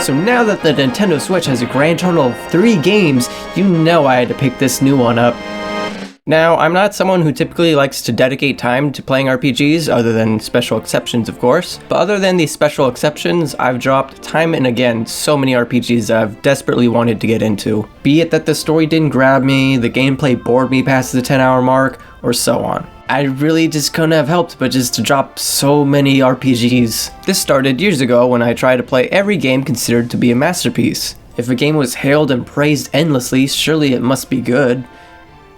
So now that the Nintendo Switch has a grand total of 3 games, you know I had to pick this new one up. Now, I'm not someone who typically likes to dedicate time to playing RPGs, other than special exceptions of course, but other than these special exceptions, I've dropped time and again so many RPGs that I've desperately wanted to get into. Be it that the story didn't grab me, the gameplay bored me past the 10-hour mark, or so on. I really just couldn't have helped but just to drop so many RPGs. This started years ago when I tried to play every game considered to be a masterpiece. If a game was hailed and praised endlessly, surely it must be good.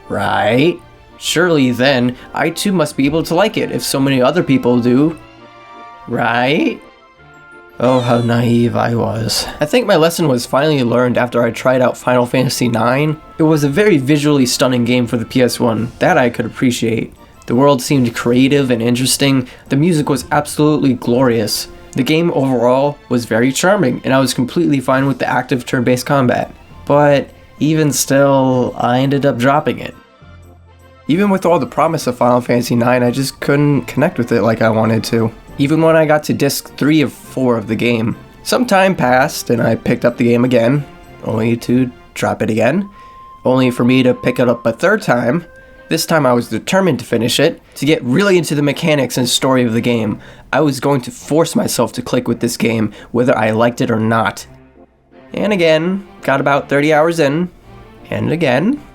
Right? Surely then, I too must be able to like it if so many other people do. Right? Oh, how naive I was. I think my lesson was finally learned after I tried out Final Fantasy IX. It was a very visually stunning game for the PS1, that I could appreciate. The world seemed creative and interesting, the music was absolutely glorious. The game overall was very charming, and I was completely fine with the active turn-based combat. But even still, I ended up dropping it. Even with all the promise of Final Fantasy IX, I just couldn't connect with it like I wanted to. Even when I got to disc 3 of 4 of the game. Some time passed and I picked up the game again, only to drop it again, only for me to pick it up a third time. This time I was determined to finish it, to get really into the mechanics and story of the game. I was going to force myself to click with this game, whether I liked it or not. And again, got about 30 hours in, and again,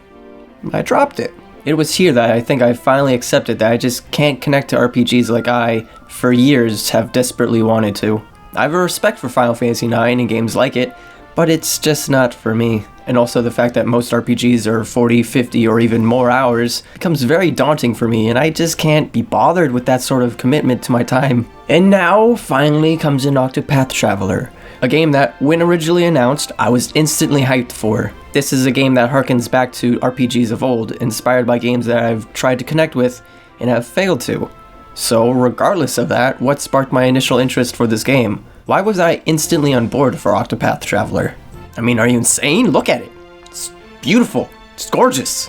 I dropped it. It was here that I think I finally accepted that I just can't connect to RPGs like I, for years, have desperately wanted to. I have a respect for Final Fantasy IX and games like it, but it's just not for me. And also the fact that most RPGs are 40, 50, or even more hours becomes very daunting for me, and I just can't be bothered with that sort of commitment to my time. And now, finally comes in Octopath Traveler. A game that, when originally announced, I was instantly hyped for. This is a game that harkens back to RPGs of old, inspired by games that I've tried to connect with and have failed to. So, regardless of that, what sparked my initial interest for this game? Why was I instantly on board for Octopath Traveler? I mean, are you insane? Look at it. It's beautiful. It's gorgeous.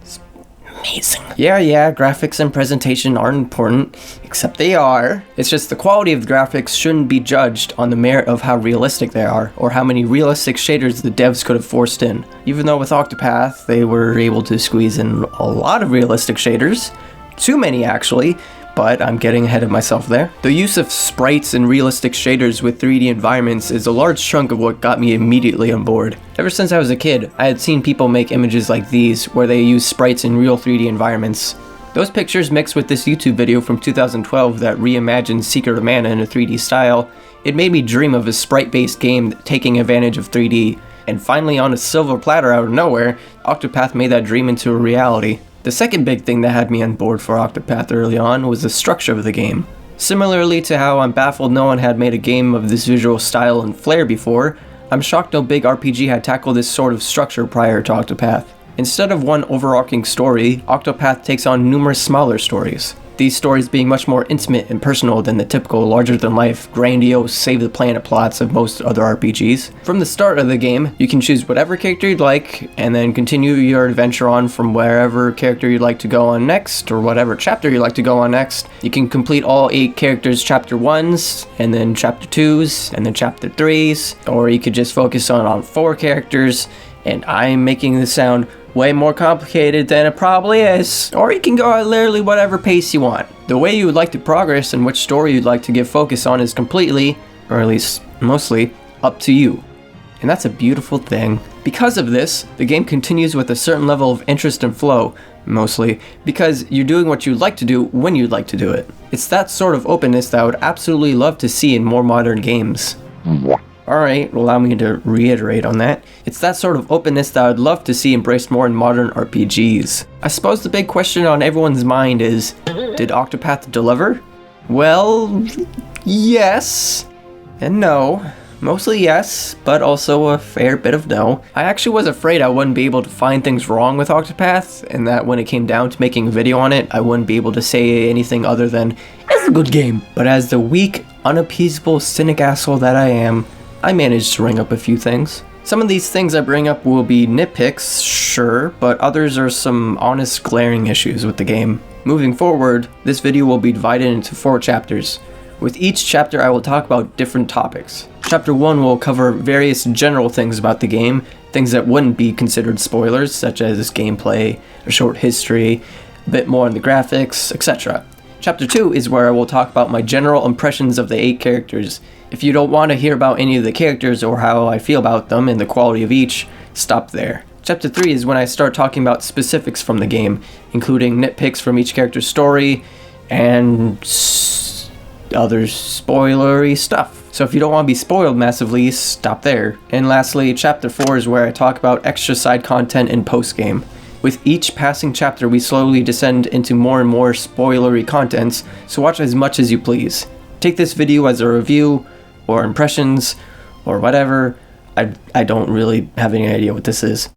It's amazing. Yeah, graphics and presentation aren't important, except they are. It's just the quality of the graphics shouldn't be judged on the merit of how realistic they are, or how many realistic shaders the devs could have forced in. Even though with Octopath, they were able to squeeze in a lot of realistic shaders. Too many, actually. But I'm getting ahead of myself there. The use of sprites and realistic shaders with 3D environments is a large chunk of what got me immediately on board. Ever since I was a kid, I had seen people make images like these, where they use sprites in real 3D environments. Those pictures mixed with this YouTube video from 2012 that reimagined Secret of Mana in a 3D style, it made me dream of a sprite-based game taking advantage of 3D. And finally, on a silver platter out of nowhere, Octopath made that dream into a reality. The second big thing that had me on board for Octopath early on was the structure of the game. Similarly to how I'm baffled no one had made a game of this visual style and flair before, I'm shocked no big RPG had tackled this sort of structure prior to Octopath. Instead of one overarching story, Octopath takes on numerous smaller stories. These stories being much more intimate and personal than the typical larger-than-life, grandiose, save-the-planet plots of most other RPGs. From the start of the game, you can choose whatever character you'd like, and then continue your adventure on from wherever character you'd like to go on next, or whatever chapter you'd like to go on next. You can complete all 8 characters' chapter 1s, and then chapter 2s, and then chapter 3s, or you could just focus on 4 characters, and I'm making this sound way more complicated than it probably is. Or you can go at literally whatever pace you want. The way you would like to progress and which story you'd like to give focus on is completely, or at least mostly, up to you. And that's a beautiful thing. Because of this, the game continues with a certain level of interest and flow, mostly, because you're doing what you'd like to do when you'd like to do it. It's that sort of openness that I would absolutely love to see in more modern games. Alright, allow me to reiterate on that. It's that sort of openness that I'd love to see embraced more in modern RPGs. I suppose the big question on everyone's mind is, did Octopath deliver? Well, yes and no. Mostly yes, but also a fair bit of no. I actually was afraid I wouldn't be able to find things wrong with Octopath, and that when it came down to making a video on it, I wouldn't be able to say anything other than, it's a good game. But as the weak, unappeasable, cynic asshole that I am, I managed to ring up a few things. Some of these things I bring up will be nitpicks, sure, but others are some honest glaring issues with the game. Moving forward, this video will be divided into 4 chapters. With each chapter I will talk about different topics. Chapter 1 will cover various general things about the game, things that wouldn't be considered spoilers, such as gameplay, a short history, a bit more on the graphics, etc. Chapter 2 is where I will talk about my general impressions of the 8 characters. If you don't want to hear about any of the characters or how I feel about them and the quality of each, stop there. Chapter 3 is when I start talking about specifics from the game, including nitpicks from each character's story and other spoilery stuff. So if you don't want to be spoiled massively, stop there. And lastly, Chapter 4 is where I talk about extra side content in Postgame. With each passing chapter, we slowly descend into more and more spoilery contents, so watch as much as you please. Take this video as a review, or impressions, or whatever. I don't really have any idea what this is.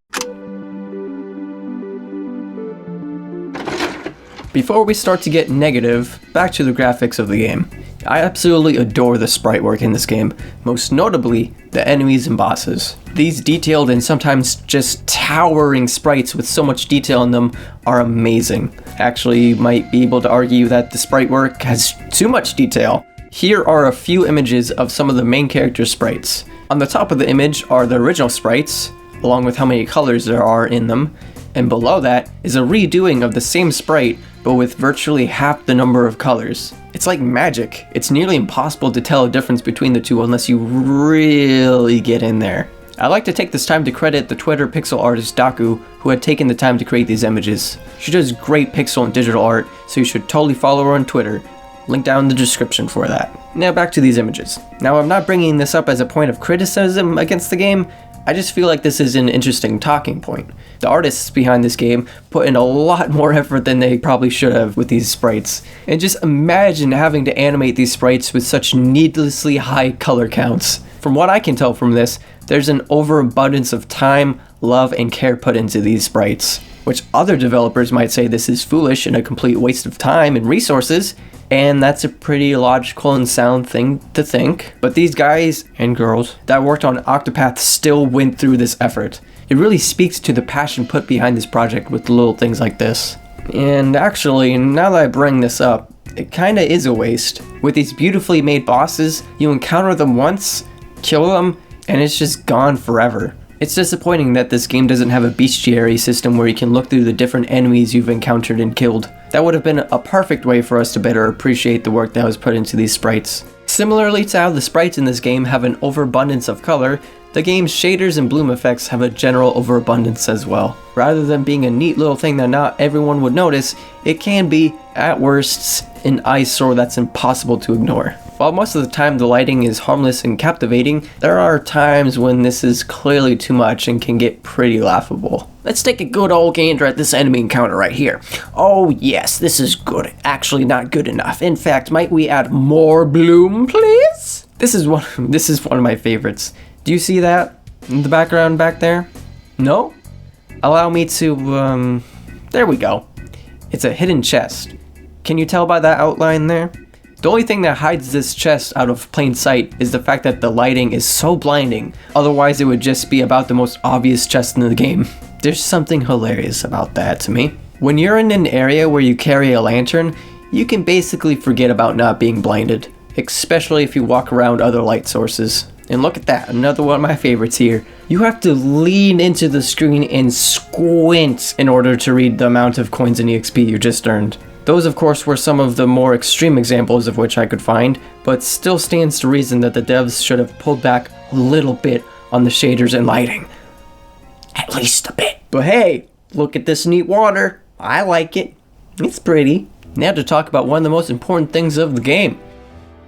Before we start to get negative, back to the graphics of the game. I absolutely adore the sprite work in this game, most notably the enemies and bosses. These detailed and sometimes just towering sprites with so much detail in them are amazing. Actually, you might be able to argue that the sprite work has too much detail. Here are a few images of some of the main character sprites. On the top of the image are the original sprites, along with how many colors there are in them, and below that is a redoing of the same sprite, but with virtually half the number of colors. It's like magic. It's nearly impossible to tell a difference between the two unless you really get in there. I'd like to take this time to credit the Twitter pixel artist Daku, who had taken the time to create these images. She does great pixel and digital art, so you should totally follow her on Twitter. Link down in the description for that. Now back to these images. Now I'm not bringing this up as a point of criticism against the game, I just feel like this is an interesting talking point. The artists behind this game put in a lot more effort than they probably should have with these sprites. And just imagine having to animate these sprites with such needlessly high color counts. From what I can tell from this, there's an overabundance of time, love, and care put into these sprites. Which other developers might say this is foolish and a complete waste of time and resources, and that's a pretty logical and sound thing to think. But these guys and girls that worked on Octopath still went through this effort. It really speaks to the passion put behind this project with little things like this. And actually, now that I bring this up, it kinda is a waste. With these beautifully made bosses, you encounter them once, kill them, and it's just gone forever. It's disappointing that this game doesn't have a bestiary system where you can look through the different enemies you've encountered and killed. That would have been a perfect way for us to better appreciate the work that was put into these sprites. Similarly to how the sprites in this game have an overabundance of color, the game's shaders and bloom effects have a general overabundance as well. Rather than being a neat little thing that not everyone would notice, it can be, at worst, an eyesore that's impossible to ignore. While most of the time the lighting is harmless and captivating, there are times when this is clearly too much and can get pretty laughable. Let's take a good old gander at this enemy encounter right here. Oh yes, this is good. Actually not good enough. In fact, might we add more bloom, please? This is one of my favorites. Do you see that in the background back there? No? Allow me to, there we go. It's a hidden chest. Can you tell by that outline there? The only thing that hides this chest out of plain sight is the fact that the lighting is so blinding, otherwise it would just be about the most obvious chest in the game. There's something hilarious about that to me. When you're in an area where you carry a lantern, you can basically forget about not being blinded, especially if you walk around other light sources. And look at that, another one of my favorites here. You have to lean into the screen and squint in order to read the amount of coins and EXP you just earned. Those of course were some of the more extreme examples of which I could find, but still stands to reason that the devs should have pulled back a little bit on the shaders and lighting. At least a bit. But hey, look at this neat water. I like it. It's pretty. Now to talk about one of the most important things of the game.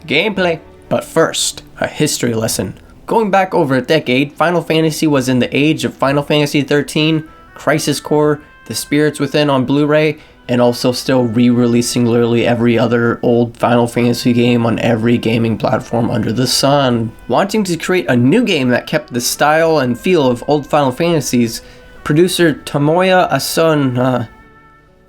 Gameplay. But first, a history lesson. Going back over a decade, Final Fantasy was in the age of Final Fantasy XIII, Crisis Core, The Spirits Within on Blu-ray, and also still re-releasing literally every other old Final Fantasy game on every gaming platform under the sun. Wanting to create a new game that kept the style and feel of old Final Fantasies, producer Tomoya Asun,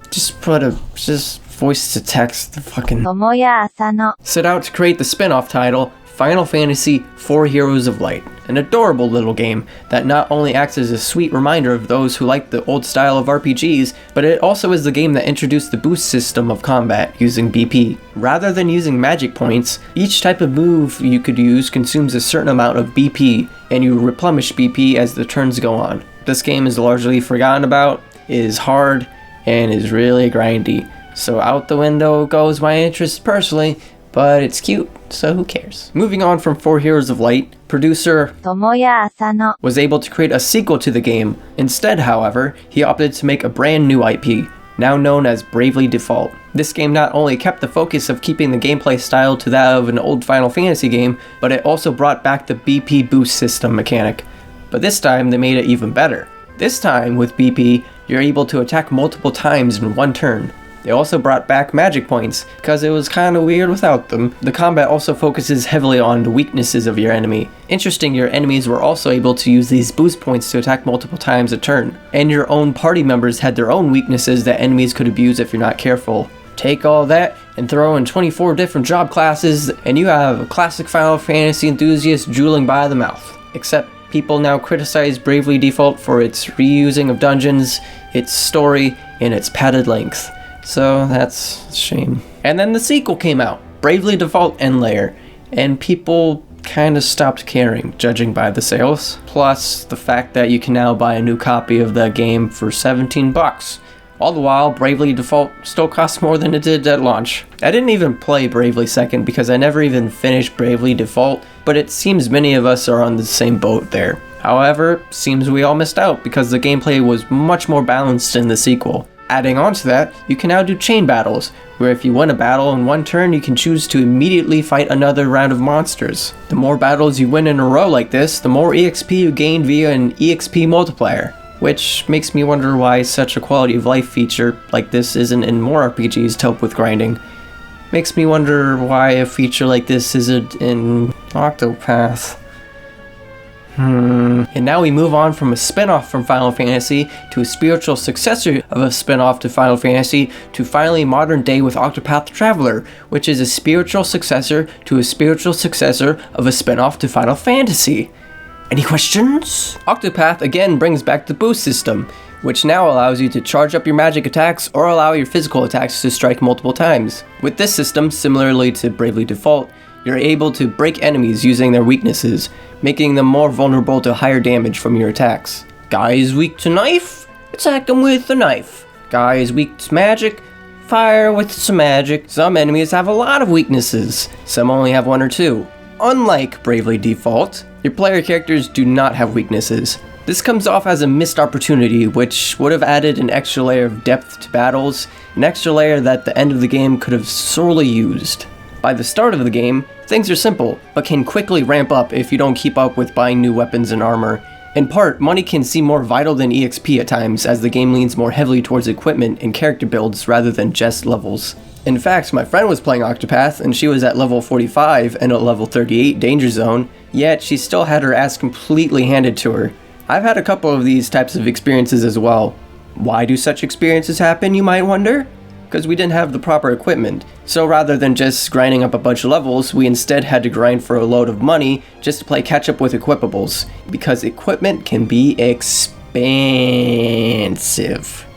just voice to text the fucking Tomoya Asano set out to create the spin-off title, Final Fantasy IV Heroes of Light, an adorable little game that not only acts as a sweet reminder of those who like the old style of RPGs, but it also is the game that introduced the boost system of combat using BP. Rather than using magic points, each type of move you could use consumes a certain amount of BP, and you replenish BP as the turns go on. This game is largely forgotten about, is hard, and is really grindy. So out the window goes my interest personally, but it's cute, so who cares? Moving on from 4 Heroes of Light, producer Tomoya Asano was able to create a sequel to the game. Instead, however, he opted to make a brand new IP, now known as Bravely Default. This game not only kept the focus of keeping the gameplay style to that of an old Final Fantasy game, but it also brought back the BP boost system mechanic. But this time, they made it even better. This time, with BP, you're able to attack multiple times in one turn. They also brought back magic points, because it was kinda weird without them. The combat also focuses heavily on the weaknesses of your enemy. Interesting, your enemies were also able to use these boost points to attack multiple times a turn. And your own party members had their own weaknesses that enemies could abuse if you're not careful. Take all that and throw in 24 different job classes, and you have a classic Final Fantasy enthusiast drooling by the mouth. Except people now criticize Bravely Default for its reusing of dungeons, its story, and its padded length. So that's a shame. And then the sequel came out, Bravely Default End Layer, and people kind of stopped caring, judging by the sales. Plus, the fact that you can now buy a new copy of the game for $17. All the while, Bravely Default still costs more than it did at launch. I didn't even play Bravely Second because I never even finished Bravely Default, but it seems many of us are on the same boat there. However, seems we all missed out because the gameplay was much more balanced in the sequel. Adding on to that, you can now do chain battles, where if you win a battle in one turn, you can choose to immediately fight another round of monsters. The more battles you win in a row like this, the more EXP you gain via an EXP multiplier, which makes me wonder why such a quality of life feature like this isn't in more RPGs to help with grinding. Makes me wonder why a feature like this isn't in Octopath. And now we move on from a spin-off from Final Fantasy to a spiritual successor of a spin-off to Final Fantasy to finally modern day with Octopath Traveler, which is a spiritual successor to a spiritual successor of a spin-off to Final Fantasy. Any questions? Octopath again brings back the boost system, which now allows you to charge up your magic attacks or allow your physical attacks to strike multiple times. With this system, similarly to Bravely Default, you're able to break enemies using their weaknesses, making them more vulnerable to higher damage from your attacks. Guy is weak to knife? Attack him with a knife. Guy is weak to magic? Fire with some magic. Some enemies have a lot of weaknesses, some only have 1 or 2. Unlike Bravely Default, your player characters do not have weaknesses. This comes off as a missed opportunity, which would have added an extra layer of depth to battles, an extra layer that the end of the game could have sorely used. By the start of the game, things are simple, but can quickly ramp up if you don't keep up with buying new weapons and armor. In part, money can seem more vital than EXP at times, as the game leans more heavily towards equipment and character builds rather than just levels. In fact, my friend was playing Octopath, and she was at level 45 and at level 38 Danger Zone, yet she still had her ass completely handed to her. I've had a couple of these types of experiences as well. Why do such experiences happen, you might wonder? Because we didn't have the proper equipment. So rather than just grinding up a bunch of levels, we instead had to grind for a load of money just to play catch up with equipables. Because equipment can be expensive.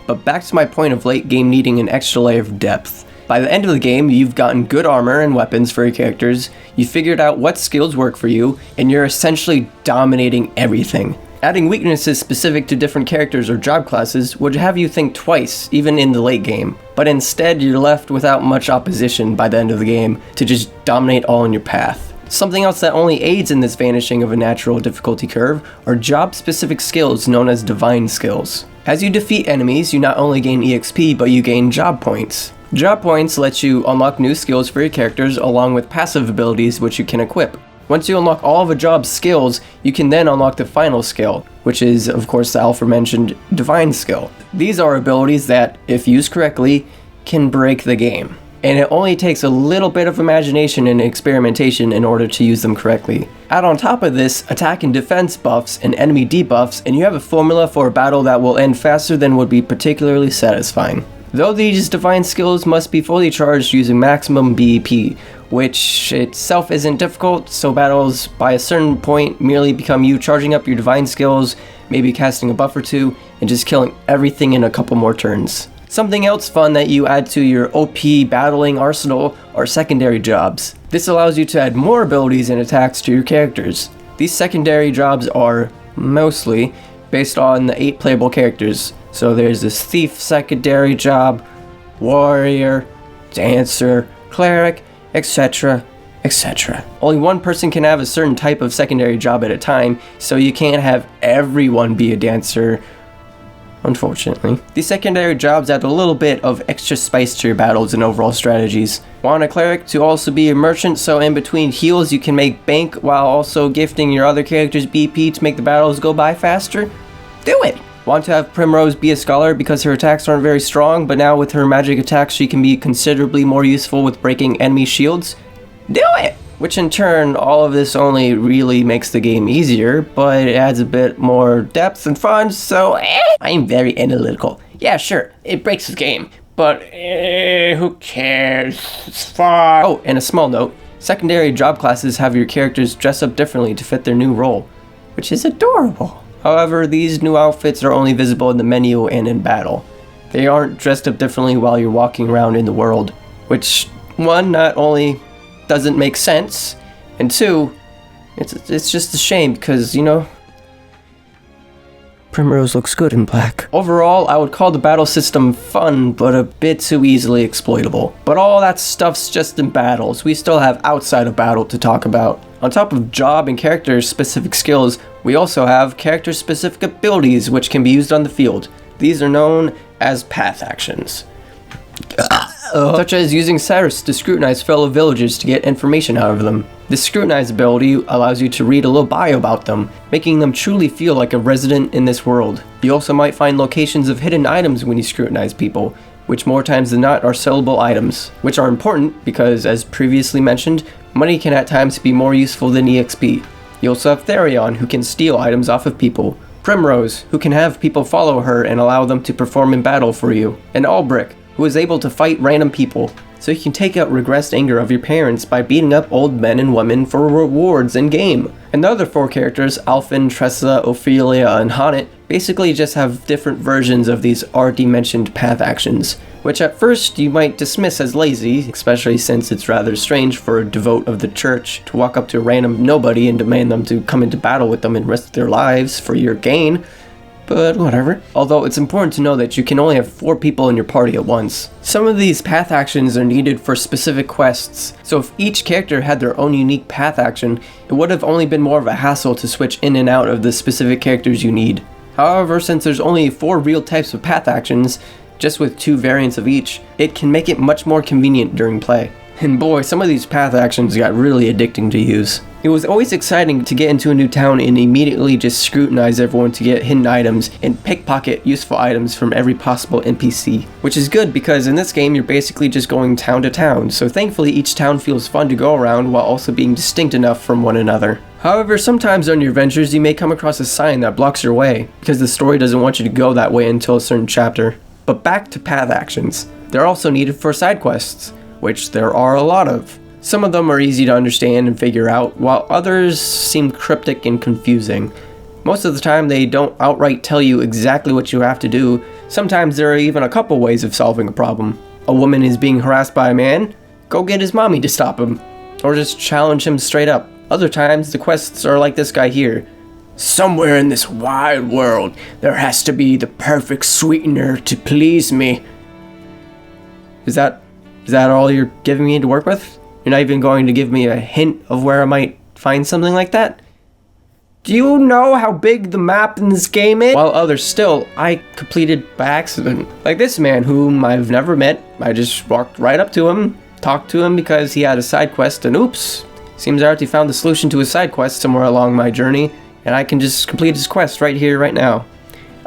But back to my point of late game needing an extra layer of depth. By the end of the game, you've gotten good armor and weapons for your characters, you figured out what skills work for you, and you're essentially dominating everything. Adding weaknesses specific to different characters or job classes would have you think twice, even in the late game. But instead, you're left without much opposition by the end of the game to just dominate all in your path. Something else that only aids in this vanishing of a natural difficulty curve are job-specific skills known as divine skills. As you defeat enemies, you not only gain EXP, but you gain job points. Job points let you unlock new skills for your characters along with passive abilities which you can equip. Once you unlock all of a job's skills, you can then unlock the final skill, which is, of course, the aforementioned divine skill. These are abilities that, if used correctly, can break the game. And it only takes a little bit of imagination and experimentation in order to use them correctly. Add on top of this, attack and defense buffs and enemy debuffs, and you have a formula for a battle that will end faster than would be particularly satisfying. Though these divine skills must be fully charged using maximum BEP, which itself isn't difficult, so battles by a certain point merely become you charging up your divine skills, maybe casting a buff or two, and just killing everything in a couple more turns. Something else fun that you add to your OP battling arsenal are secondary jobs. This allows you to add more abilities and attacks to your characters. These secondary jobs are mostly based on the 8 playable characters. So there's this thief secondary job, warrior, dancer, cleric, etc., etc. Only one person can have a certain type of secondary job at a time, so you can't have everyone be a dancer, unfortunately. These secondary jobs add a little bit of extra spice to your battles and overall strategies. Want a cleric to also be a merchant, so in between heals you can make bank while also gifting your other characters BP to make the battles go by faster? Do it! Want to have Primrose be a scholar because her attacks aren't very strong, but now with her magic attacks she can be considerably more useful with breaking enemy shields? Do it! Which in turn, all of this only really makes the game easier, but it adds a bit more depth and fun, so I'm very analytical. Yeah, sure, it breaks the game, but who cares? It's fun. Oh, and a small note, secondary job classes have your characters dress up differently to fit their new role, which is adorable. However, these new outfits are only visible in the menu and in battle. They aren't dressed up differently while you're walking around in the world, which, one, not only doesn't make sense, and two, it's just a shame because, you know, Primrose looks good in black. Overall, I would call the battle system fun, but a bit too easily exploitable. But all that stuff's just in battles. We still have outside of battle to talk about. On top of job and character-specific skills, we also have character-specific abilities which can be used on the field. These are known as path actions. Such as using Cyrus to scrutinize fellow villagers to get information out of them. This scrutinize ability allows you to read a little bio about them, making them truly feel like a resident in this world. You also might find locations of hidden items when you scrutinize people, which more times than not are sellable items, which are important because, as previously mentioned, money can at times be more useful than EXP. You also have Therion, who can steal items off of people, Primrose, who can have people follow her and allow them to perform in battle for you, and Albric, who is able to fight random people, so you can take out regressed anger of your parents by beating up old men and women for rewards in-game. And the other 4 characters, Alphen, Tressa, Ophelia, and Honnet, basically just have different versions of these already mentioned path actions, which at first you might dismiss as lazy, especially since it's rather strange for a devote of the church to walk up to a random nobody and demand them to come into battle with them and risk their lives for your gain. But whatever. Although it's important to know that you can only have 4 people in your party at once. Some of these path actions are needed for specific quests, so if each character had their own unique path action, it would have only been more of a hassle to switch in and out of the specific characters you need. However, since there's only 4 real types of path actions, just with 2 variants of each, it can make it much more convenient during play. And boy, some of these path actions got really addicting to use. It was always exciting to get into a new town and immediately just scrutinize everyone to get hidden items and pickpocket useful items from every possible NPC. Which is good because in this game you're basically just going town to town, so thankfully each town feels fun to go around while also being distinct enough from one another. However, sometimes on your ventures you may come across a sign that blocks your way, because the story doesn't want you to go that way until a certain chapter. But back to path actions. They're also needed for side quests, which there are a lot of. Some of them are easy to understand and figure out, while others seem cryptic and confusing. Most of the time they don't outright tell you exactly what you have to do. Sometimes there are even a couple ways of solving a problem. A woman is being harassed by a man? Go get his mommy to stop him. Or just challenge him straight up. Other times the quests are like this guy here. Somewhere in this wide world, there has to be the perfect sweetener to please me. Is that all you're giving me to work with? You're not even going to give me a hint of where I might find something like that? Do you know how big the map in this game is? While others still, I completed by accident. Like this man whom I've never met. I just walked right up to him, talked to him because he had a side quest, and oops, seems I already found the solution to his side quest somewhere along my journey, and I can just complete his quest right here, right now.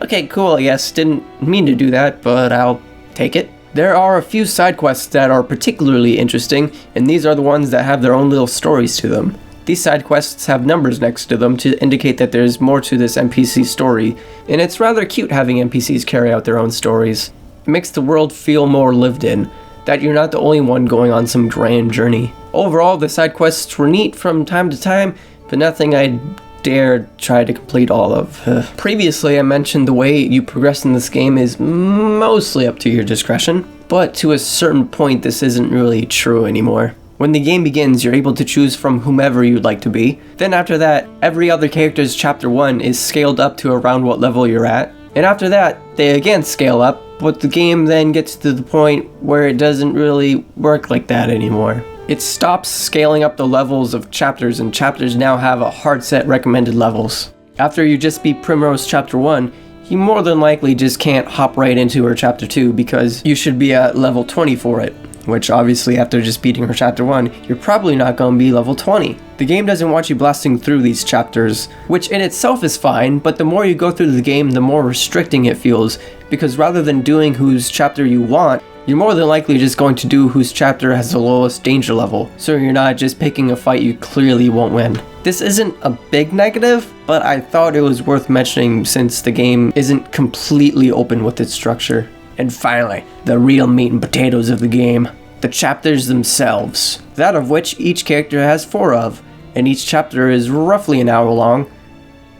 Okay, cool, I guess. Didn't mean to do that, but I'll take it. There are a few side quests that are particularly interesting, and these are the ones that have their own little stories to them. These side quests have numbers next to them to indicate that there's more to this NPC story, and it's rather cute having NPCs carry out their own stories. It makes the world feel more lived in. that you're not the only one going on some grand journey. Overall, the side quests were neat from time to time, but nothing I'd dare try to complete all of. Previously, I mentioned the way you progress in this game is mostly up to your discretion, but to a certain point this isn't really true anymore. When the game begins, you're able to choose from whomever you'd like to be. Then after that, every other character's chapter 1 is scaled up to around what level you're at. And after that, they again scale up, but the game then gets to the point where it doesn't really work like that anymore. It stops scaling up the levels of chapters, and chapters now have a hard set recommended levels. After you just beat Primrose chapter 1, you more than likely just can't hop right into her chapter 2 because you should be at level 20 for it. Which obviously after just beating her chapter 1, you're probably not going to be level 20. The game doesn't want you blasting through these chapters, which in itself is fine, but the more you go through the game, the more restricting it feels, because rather than doing whose chapter you want, you're more than likely just going to do whose chapter has the lowest danger level, so you're not just picking a fight you clearly won't win. This isn't a big negative, but I thought it was worth mentioning since the game isn't completely open with its structure. And finally, the real meat and potatoes of the game, the chapters themselves, that of which each character has 4 of, and each chapter is roughly an hour long,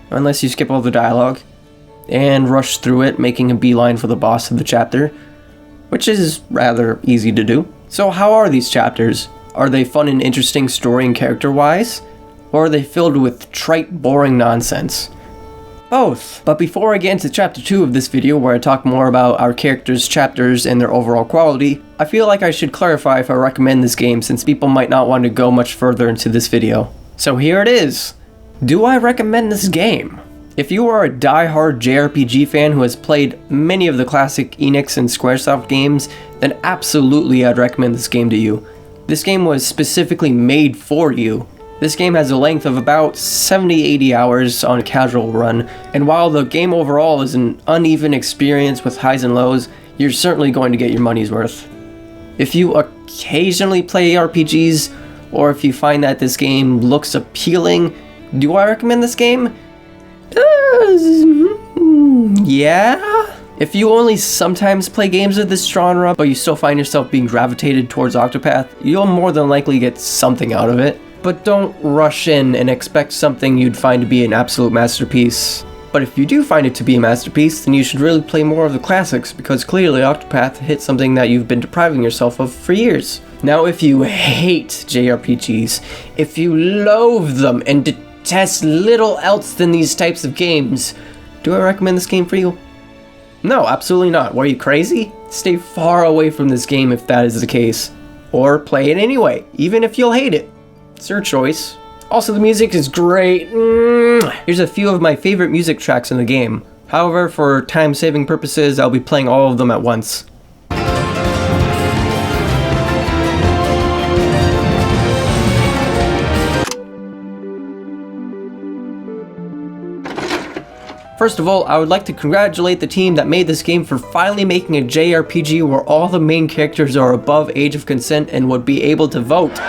unless you skip all the dialogue, and rush through it making a beeline for the boss of the chapter, which is rather easy to do. So how are these chapters? Are they fun and interesting story and character-wise? Or are they filled with trite, boring nonsense? Both. But before I get into chapter 2 of this video where I talk more about our characters' chapters and their overall quality, I feel like I should clarify if I recommend this game since people might not want to go much further into this video. So here it is. Do I recommend this game? If you are a die-hard JRPG fan who has played many of the classic Enix and Squaresoft games, then absolutely I'd recommend this game to you. This game was specifically made for you. This game has a length of about 70-80 hours on a casual run, and while the game overall is an uneven experience with highs and lows, you're certainly going to get your money's worth. If you occasionally play RPGs, or if you find that this game looks appealing, do I recommend this game? Yeah? If you only sometimes play games of this genre, but you still find yourself being gravitated towards Octopath, you'll more than likely get something out of it. But don't rush in and expect something you'd find to be an absolute masterpiece. But if you do find it to be a masterpiece, then you should really play more of the classics, because clearly Octopath hit something that you've been depriving yourself of for years. Now if you hate JRPGs, if you loathe them and detest little else than these types of games, do I recommend this game for you? No, absolutely not. Were you crazy? Stay far away from this game if that is the case. Or play it anyway, even if you'll hate it. It's your choice. Also, the music is great. Here's a few of my favorite music tracks in the game. However, for time-saving purposes, I'll be playing all of them at once. First of all, I would like to congratulate the team that made this game for finally making a JRPG where all the main characters are above age of consent and would be able to vote.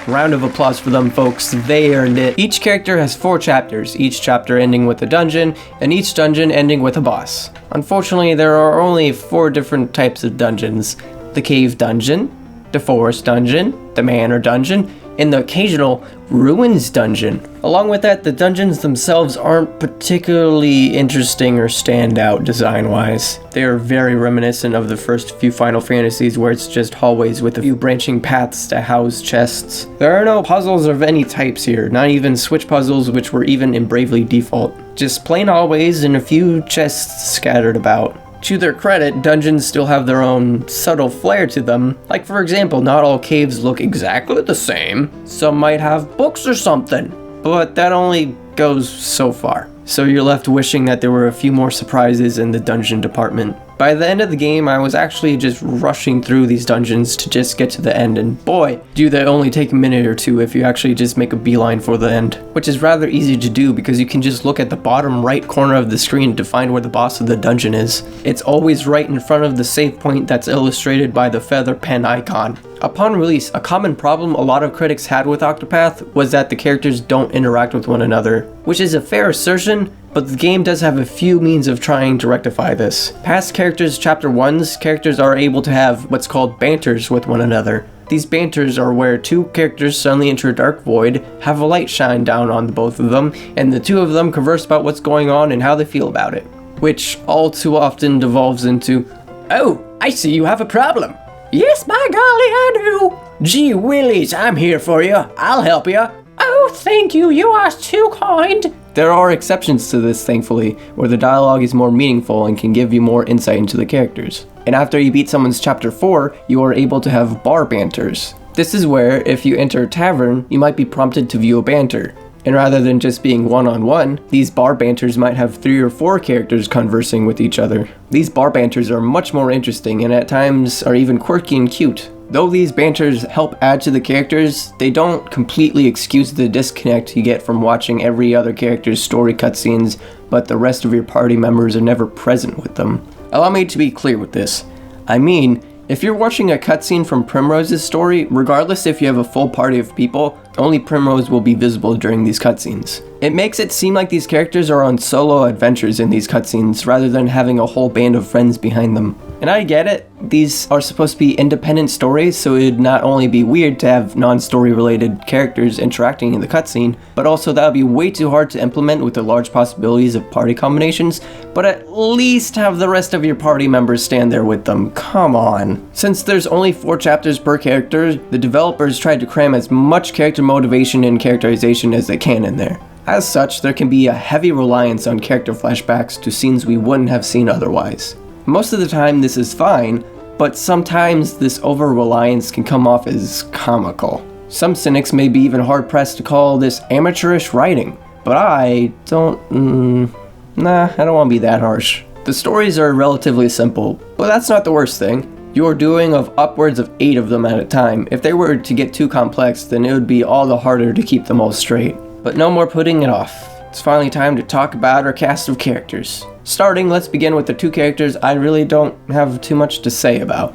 Round of applause for them, folks. They earned it. Each character has 4 chapters, each chapter ending with a dungeon, and each dungeon ending with a boss. Unfortunately, there are only 4 different types of dungeons. The cave dungeon, the forest dungeon, the manor dungeon, and the occasional ruins dungeon. Along with that, the dungeons themselves aren't particularly interesting or stand out design-wise. They are very reminiscent of the first few Final Fantasies where it's just hallways with a few branching paths to house chests. There are no puzzles of any types here, not even switch puzzles which were even in Bravely Default. Just plain hallways and a few chests scattered about. To their credit, dungeons still have their own subtle flair to them. Like for example, not all caves look exactly the same. Some might have books or something, but that only goes so far. So you're left wishing that there were a few more surprises in the dungeon department. By the end of the game, I was actually just rushing through these dungeons to just get to the end, and boy, do they only take a minute or two if you actually just make a beeline for the end. Which is rather easy to do because you can just look at the bottom right corner of the screen to find where the boss of the dungeon is. It's always right in front of the save point that's illustrated by the feather pen icon. Upon release, a common problem a lot of critics had with Octopath was that the characters don't interact with one another, which is a fair assertion, but the game does have a few means of trying to rectify this. Past characters Chapter 1's characters are able to have what's called banters with one another. These banters are where two characters suddenly enter a dark void, have a light shine down on both of them, and the two of them converse about what's going on and how they feel about it. Which all too often devolves into, "Oh, I see you have a problem." "Yes, by golly, I do." "Gee willies, I'm here for you. I'll help you." "Oh, thank you. You are too kind." There are exceptions to this, thankfully, where the dialogue is more meaningful and can give you more insight into the characters. And after you beat someone's Chapter 4, you are able to have bar banters. This is where, if you enter a tavern, you might be prompted to view a banter. And rather than just being one-on-one, these bar banters might have 3 or 4 characters conversing with each other. These bar banters are much more interesting and at times are even quirky and cute. Though these banters help add to the characters, they don't completely excuse the disconnect you get from watching every other character's story cutscenes, but the rest of your party members are never present with them. Allow me to be clear with this. I mean, if you're watching a cutscene from Primrose's story, regardless if you have a full party of people, only Primrose will be visible during these cutscenes. It makes it seem like these characters are on solo adventures in these cutscenes rather than having a whole band of friends behind them. And I get it, these are supposed to be independent stories, so it'd not only be weird to have non-story related characters interacting in the cutscene, but also that would be way too hard to implement with the large possibilities of party combinations, but at least have the rest of your party members stand there with them, come on. Since there's only 4 chapters per character, the developers tried to cram as much character motivation and characterization as they can in there. As such, there can be a heavy reliance on character flashbacks to scenes we wouldn't have seen otherwise. Most of the time this is fine, but sometimes this over-reliance can come off as comical. Some cynics may be even hard-pressed to call this amateurish writing, but I don't want to be that harsh. The stories are relatively simple, but that's not the worst thing. You're doing of upwards of 8 of them at a time. If they were to get too complex, then it would be all the harder to keep them all straight. But no more putting it off. It's finally time to talk about our cast of characters. Starting, let's begin with the 2 characters I really don't have too much to say about.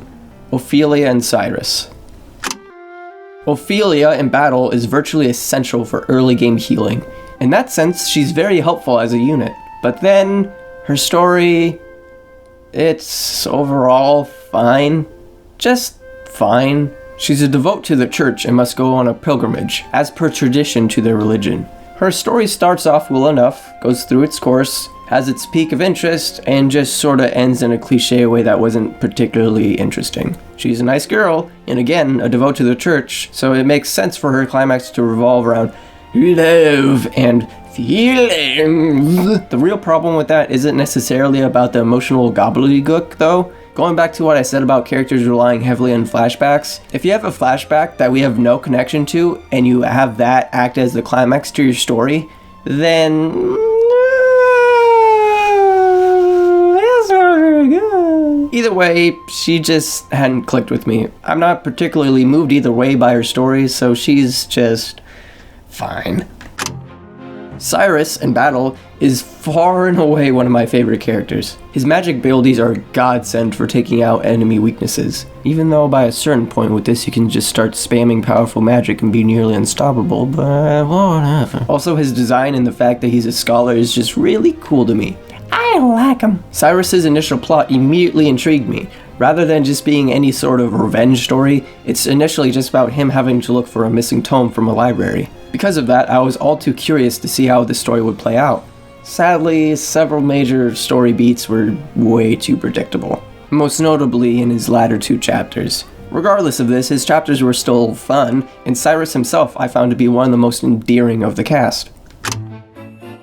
Ophelia and Cyrus. Ophelia in battle is virtually essential for early game healing. In that sense, she's very helpful as a unit. But then, her story, it's overall fine. Just fine. She's a devote to the church and must go on a pilgrimage, as per tradition to their religion. Her story starts off well enough, goes through its course, has its peak of interest, and just sorta ends in a cliche way that wasn't particularly interesting. She's a nice girl, and again, a devote to the church, so it makes sense for her climax to revolve around love and feelings. The real problem with that isn't necessarily about the emotional gobbledygook, though. Going back to what I said about characters relying heavily on flashbacks, if you have a flashback that we have no connection to, and you have that act as the climax to your story, then it's not very good. Either way, she just hadn't clicked with me. I'm not particularly moved either way by her story, so she's just fine. Cyrus in battle is far and away one of my favorite characters. His magic abilities are a godsend for taking out enemy weaknesses, even though by a certain point with this you can just start spamming powerful magic and be nearly unstoppable, but whatever. Also, his design and the fact that he's a scholar is just really cool to me. I like him. Cyrus's initial plot immediately intrigued me. Rather than just being any sort of revenge story, it's initially just about him having to look for a missing tome from a library. Because of that, I was all too curious to see how this story would play out. Sadly, several major story beats were way too predictable, most notably in his latter 2 chapters. Regardless of this, his chapters were still fun, and Cyrus himself I found to be one of the most endearing of the cast.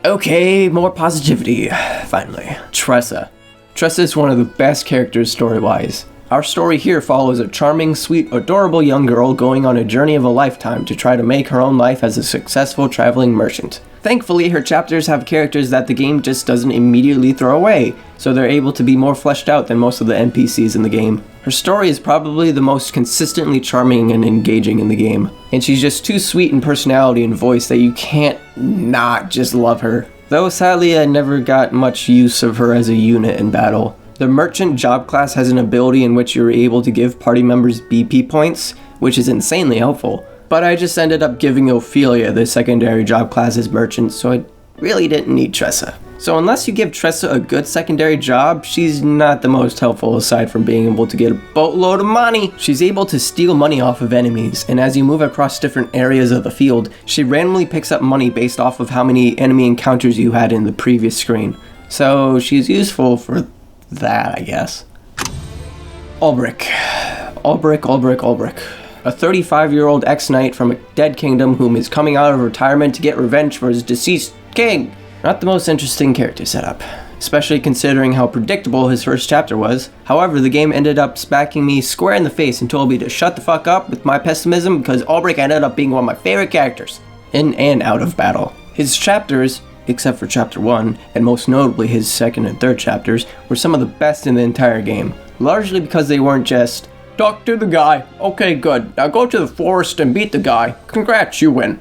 Okay, more positivity, finally. Tressa. Tressa is one of the best characters story-wise. Our story here follows a charming, sweet, adorable young girl going on a journey of a lifetime to try to make her own life as a successful traveling merchant. Thankfully, her chapters have characters that the game just doesn't immediately throw away, so they're able to be more fleshed out than most of the NPCs in the game. Her story is probably the most consistently charming and engaging in the game, and she's just too sweet in personality and voice that you can't not just love her. Though sadly I never got much use of her as a unit in battle. The merchant job class has an ability in which you're able to give party members BP points, which is insanely helpful. But I just ended up giving Ophelia the secondary job class as merchant, so I really didn't need Tressa. So unless you give Tressa a good secondary job, she's not the most helpful aside from being able to get a boatload of money. She's able to steal money off of enemies, and as you move across different areas of the field, she randomly picks up money based off of how many enemy encounters you had in the previous screen. So she's useful for that, I guess. Ulbrich. A 35-year-old ex-knight from a dead kingdom whom is coming out of retirement to get revenge for his deceased king. Not the most interesting character setup, especially considering how predictable his first chapter was. However, the game ended up smacking me square in the face and told me to shut the fuck up with my pessimism because Ulbrich ended up being one of my favorite characters, in and out of battle. His chapters, except for chapter 1, and most notably his second and third chapters, were some of the best in the entire game, largely because they weren't just, talk to the guy, okay good, now go to the forest and beat the guy, congrats, you win.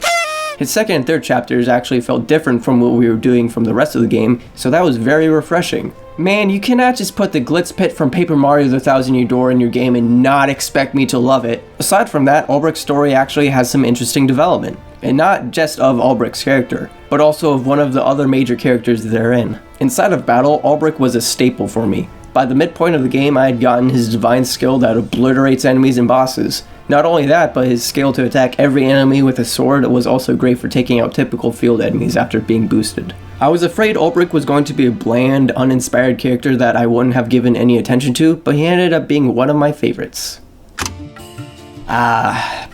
His second and third chapters actually felt different from what we were doing from the rest of the game, so that was very refreshing. Man, you cannot just put the Glitz Pit from Paper Mario the Thousand Year Door in your game and not expect me to love it. Aside from that, Ulbrich's story actually has some interesting development, and not just of Ulbrich's character, but also of one of the other major characters therein. Inside of battle, Ulbrich was a staple for me. By the midpoint of the game, I had gotten his divine skill that obliterates enemies and bosses. Not only that, but his skill to attack every enemy with a sword was also great for taking out typical field enemies after being boosted. I was afraid Ulbrich was going to be a bland, uninspired character that I wouldn't have given any attention to, but he ended up being one of my favorites.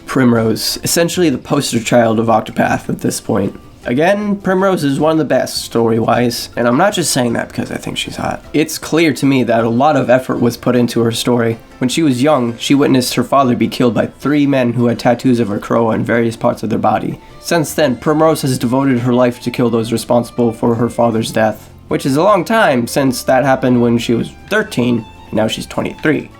Primrose, essentially the poster child of Octopath at this point. Again, Primrose is one of the best, story-wise, and I'm not just saying that because I think she's hot. It's clear to me that a lot of effort was put into her story. When she was young, she witnessed her father be killed by 3 men who had tattoos of her crow on various parts of their body. Since then, Primrose has devoted her life to kill those responsible for her father's death, which is a long time since that happened when she was 13, and now she's 23.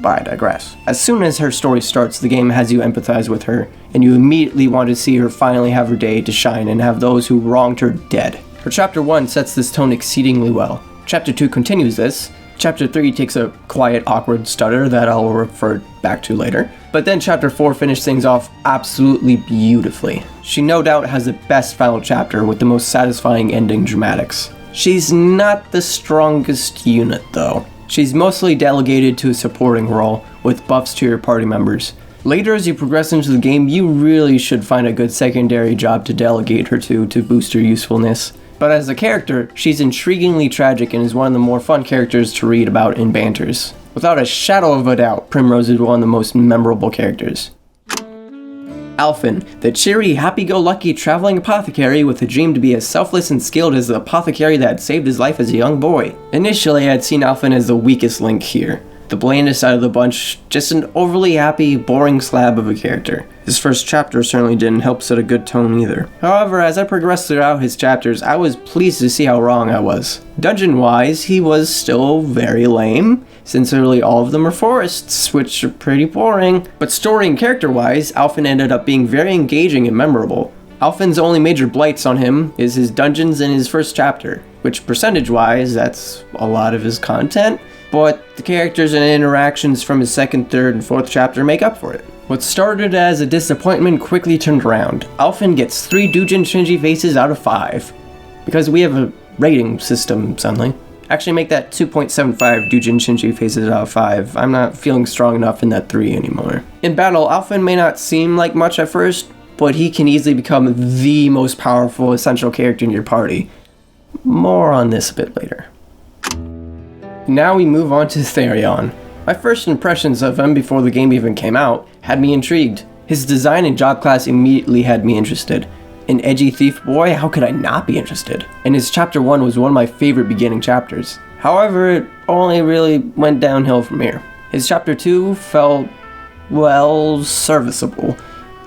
But I digress. As soon as her story starts, the game has you empathize with her, and you immediately want to see her finally have her day to shine and have those who wronged her dead. Her Chapter 1 sets this tone exceedingly well. Chapter 2 continues this. Chapter 3 takes a quiet, awkward stutter that I'll refer back to later. But then Chapter 4 finished things off absolutely beautifully. She no doubt has the best final chapter with the most satisfying ending dramatics. She's not the strongest unit though. She's mostly delegated to a supporting role, with buffs to your party members. Later as you progress into the game, you really should find a good secondary job to delegate her to boost her usefulness. But as a character, she's intriguingly tragic and is one of the more fun characters to read about in banters. Without a shadow of a doubt, Primrose is one of the most memorable characters. Alphen, the cheery, happy-go-lucky traveling apothecary with a dream to be as selfless and skilled as the apothecary that had saved his life as a young boy. Initially, I had seen Alphen as the weakest link here. The blandest out of the bunch, just an overly happy, boring slab of a character. His first chapter certainly didn't help set a good tone either. However, as I progressed throughout his chapters, I was pleased to see how wrong I was. Dungeon-wise, he was still very lame, since nearly all of them are forests, which are pretty boring. But story and character-wise, Alphen ended up being very engaging and memorable. Alphen's only major blights on him is his dungeons in his first chapter, which percentage-wise, that's a lot of his content, but the characters and interactions from his second, third, and fourth chapter make up for it. What started as a disappointment quickly turned around. Alphen gets 3 Doujin Shinji faces out of 5. Because we have a rating system, suddenly. Actually make that 2.75 Doujin Shinji faces out of 5. I'm not feeling strong enough in that 3 anymore. In battle, Alphen may not seem like much at first, but he can easily become the most powerful essential character in your party. More on this a bit later. Now we move on to Therion. My first impressions of him before the game even came out had me intrigued. His design and job class immediately had me interested. An edgy thief boy, how could I not be interested? And his chapter 1 was one of my favorite beginning chapters. However, it only really went downhill from here. His chapter 2 felt, well, serviceable.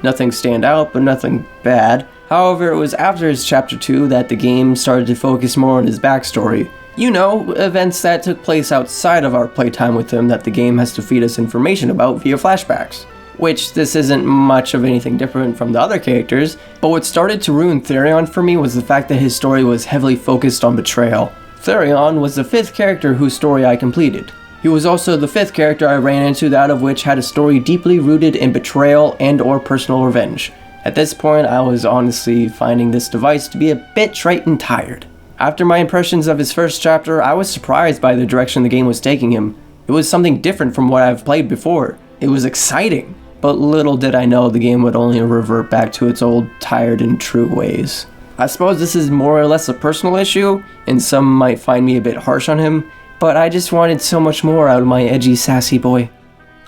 Nothing stand out, but nothing bad. However, it was after his chapter 2 that the game started to focus more on his backstory. You know, events that took place outside of our playtime with him that the game has to feed us information about via flashbacks. Which, this isn't much of anything different from the other characters, but what started to ruin Therion for me was the fact that his story was heavily focused on betrayal. Therion was the 5th character whose story I completed. He was also the 5th character I ran into, that of which had a story deeply rooted in betrayal and or personal revenge. At this point, I was honestly finding this device to be a bit trite and tired. After my impressions of his first chapter, I was surprised by the direction the game was taking him. It was something different from what I've played before. It was exciting, but little did I know the game would only revert back to its old, tired and true ways. I suppose this is more or less a personal issue, and some might find me a bit harsh on him, but I just wanted so much more out of my edgy, sassy boy.